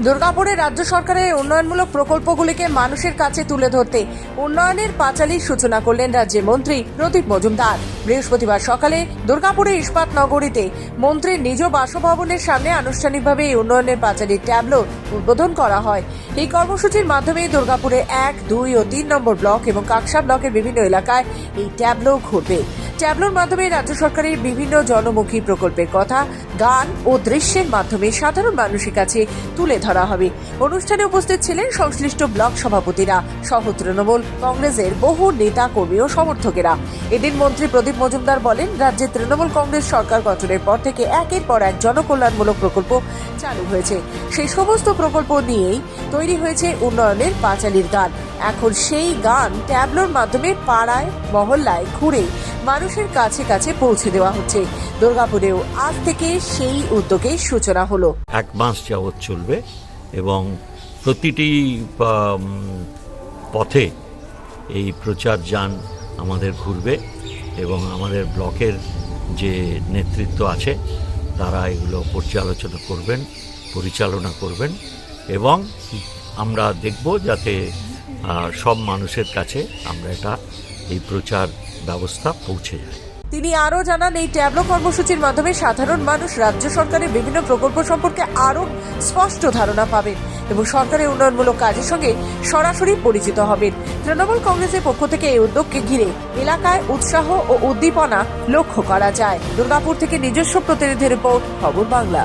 দুর্গাপুরে রাজ্য সরকারের উন্নয়নমূলক প্রকল্পগুলিকে মানুষের কাছে তুলে ধরতে উন্নয়নের পাঁচালীর সূচনা করলেন রাজ্যের মন্ত্রী প্রদীপ মজুমদার। বৃহস্পতিবার সকালে দুর্গাপুরে ইস্পাত নগরীতে মন্ত্রীর নিজ বাসভবনের সামনে আনুষ্ঠানিকভাবে এই উন্নয়নের পাঁচালীর ট্যাবলো উদ্বোধন করা হয়। এই কর্মসূচির মাধ্যমে দুর্গাপুরে 1, 2 ও 3 নম্বর ব্লক এবং কাকসা ব্লকের বিভিন্ন এলাকায় এই ট্যাবলো ঘুরবে। ট্যাবলোর মাধ্যমে রাজ্য সরকারের বিভিন্ন জনমুখী প্রকল্পের কথা গান ও দৃশ্যের মাধ্যমে সাধারণ মানুষের কাছে তুলে ধরা হবে। অনুষ্ঠানে উপস্থিত ছিলেন সংশ্লিষ্ট ব্লক সভাপতিরা সহ তৃণমূল কংগ্রেসের বহু নেতা কর্মী ও সমর্থকেরা। এদিন মন্ত্রী প্রদীপ মজুমদার বলেন, রাজ্যে তৃণমূল কংগ্রেস সরকার গঠনের পর থেকে একের পর এক জনকল্যাণমূলক প্রকল্প চালু হয়েছে। সেই সমস্ত প্রকল্প নিয়েই তৈরি হয়েছে উন্নয়নের পাঁচালীর গান। এখন সেই গান ট্যাবলোর মাধ্যমে পাড়ায় মহল্লায় ঘুরে মানুষের কাছে কাছে পৌঁছে দেওয়া হচ্ছে। দুর্গাপুরেও আজ থেকে সেই উদ্যোগের সূচনা হলো। 1 মাস যাবৎ চলবে এবং প্রতিটি পথে এই প্রচার যান আমাদের ঘুরবে এবং আমাদের ব্লকের যে নেতৃত্ব আছে তারা এগুলো পরিচালনা করবেন এবং আমরা দেখব যাতে সব মানুষের কাছে আমরা এই প্রচার ব্যবস্থা পৌঁছে যায়। তিনি আরও জানান, এই ট্যাবলো কর্মসূচির মাধ্যমে সাধারণ মানুষ রাজ্য সরকারের বিভিন্ন প্রকল্প সম্পর্কে আরও স্পষ্ট ধারণা পাবেন এবং সরকারের উন্নয়নমূলক কাজের সঙ্গে সরাসরি পরিচিত হবেন। তৃণমূল কংগ্রেসের পক্ষ থেকে এই উদ্যোগকে ঘিরে এলাকায় উৎসাহ ও উদ্দীপনা লক্ষ্য করা যায়। দুর্গাপুর থেকে নিজস্ব প্রতিনিধি রিপোর্ট, খবর বাংলা।